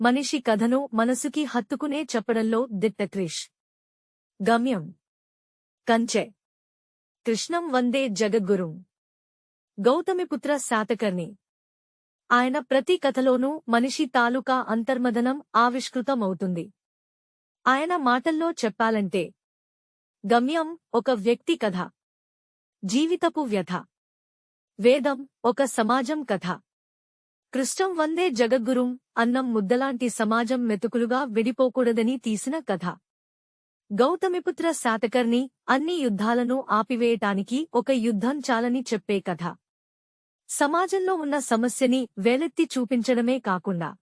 మనిషి కథను మనసుకి హత్తుకునే చెప్పడంలో దిట్ట క్రిష్. గమ్యం కంచె. కృష్ణం వందే జగద్గురుం. గౌతమిపుత్ర శాతకర్ణి. ఆయన ప్రతి కథలోనూ మనిషి తాలూకా అంతర్మథనం ఆవిష్కృతమవుతుంది. ఆయన మాటల్లో చెప్పాలంటే గమ్యం ఒక వ్యక్తి కథ, జీవితపు వ్యథ. వేదం ఒక సమాజం కథ. కృష్ణం వందే జగద్గురుం అన్నం ముద్దలాంటి సమాజం మెతుకులుగా విడిపోకూడదని తీసిన కథ. గౌతమిపుత్ర శాతకర్ణి అన్ని యుద్ధాలను ఆపివేయటానికి ఒక యుద్ధం చాలని చెప్పే కథ. సమాజంలో ఉన్న సమస్యని వేలెత్తి చూపించడమే కాకుండా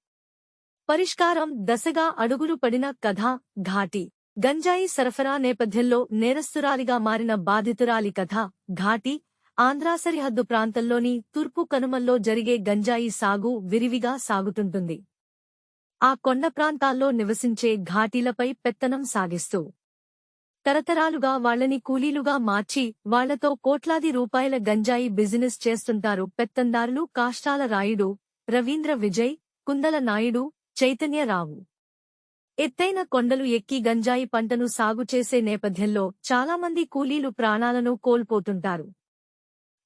పరిష్కారం దశగా అడుగులు పడిన కథ ఘాటి. గంజాయి సరఫరా నేపథ్యంలో నేరస్తురాలిగా మారిన బాధితురాలి కథ ఘాటి. ఆంధ్రా సరిహద్దు ప్రాంతంలోని తూర్పు కనుమల్లో జరిగే గంజాయి సాగు విరివిగా సాగుతుంటుంది. ఆ కొండ ప్రాంతాల్లో నివసించే ఘాటీలపై పెత్తనం సాగిస్తూ తరతరాలుగా వాళ్లని కూలీలుగా మార్చి వాళ్లతో కోట్లాది రూపాయల గంజాయి బిజినెస్ చేస్తుంటారు పెత్తందారులు కాష్టాల రాయుడు, రవీంద్ర విజయ్, కుందల నాయుడు, చైతన్యరావు. ఎత్తైన కొండలు ఎక్కి గంజాయి పంటను సాగు చేసే నేపథ్యంలో చాలామంది కూలీలు ప్రాణాలను కోల్పోతుంటారు.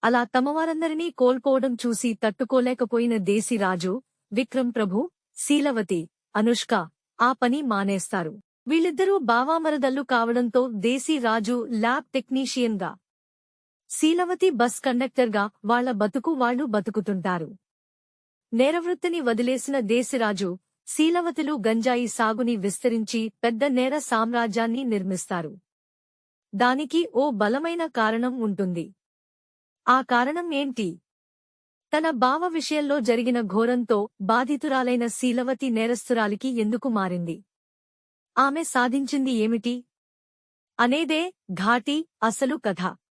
అలా తమవారందరినీ కోల్పోవడం చూసి తట్టుకోలేకపోయిన దేశీరాజు, విక్రమ్ ప్రభు, శీలవతి, అనుష్క ఆ పని మానేస్తారు. వీళ్ళిద్దరూ బావామరదళ్లు కావడంతో దేశీరాజు ల్యాబ్ టెక్నీషియన్గా, శీలవతి బస్ కండక్టర్గా వాళ్ల బతుకు వాళ్లు బతుకుతుంటారు. నేరవృత్తిని వదిలేసిన దేశీరాజు, శీలవతులు గంజాయి సాగుని విస్తరించి పెద్ద నేర సామ్రాజ్యాన్ని నిర్మిస్తారు. దానికి ఓ బలమైన కారణం ఉంటుంది. ఆ కారణం ఏంటి? తన బావ విషయంలో జరిగిన ఘోరంతో బాధితురాలైన శీలవతి నేరస్తురాలికి ఎందుకు మారింది? ఆమె సాధించింది ఏమిటి? అనేదే ఘాటి అసలు కథ.